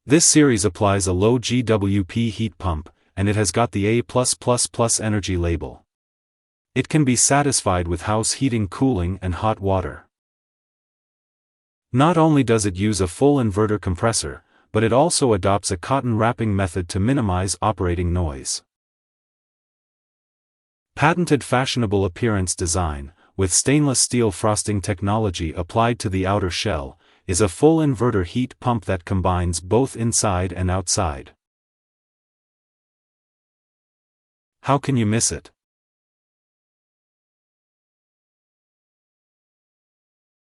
This series applies a low GWP heat pump, and it has got the A+++ energy label. It can be satisfied with house heating, cooling and hot water. Not only does it use a full inverter compressor, but it also adopts a cotton wrapping method to minimize operating noise. Patented fashionable appearance design, with stainless steel frosting technology applied to the outer shell, is a full inverter heat pump that combines both inside and outside. How can you miss it?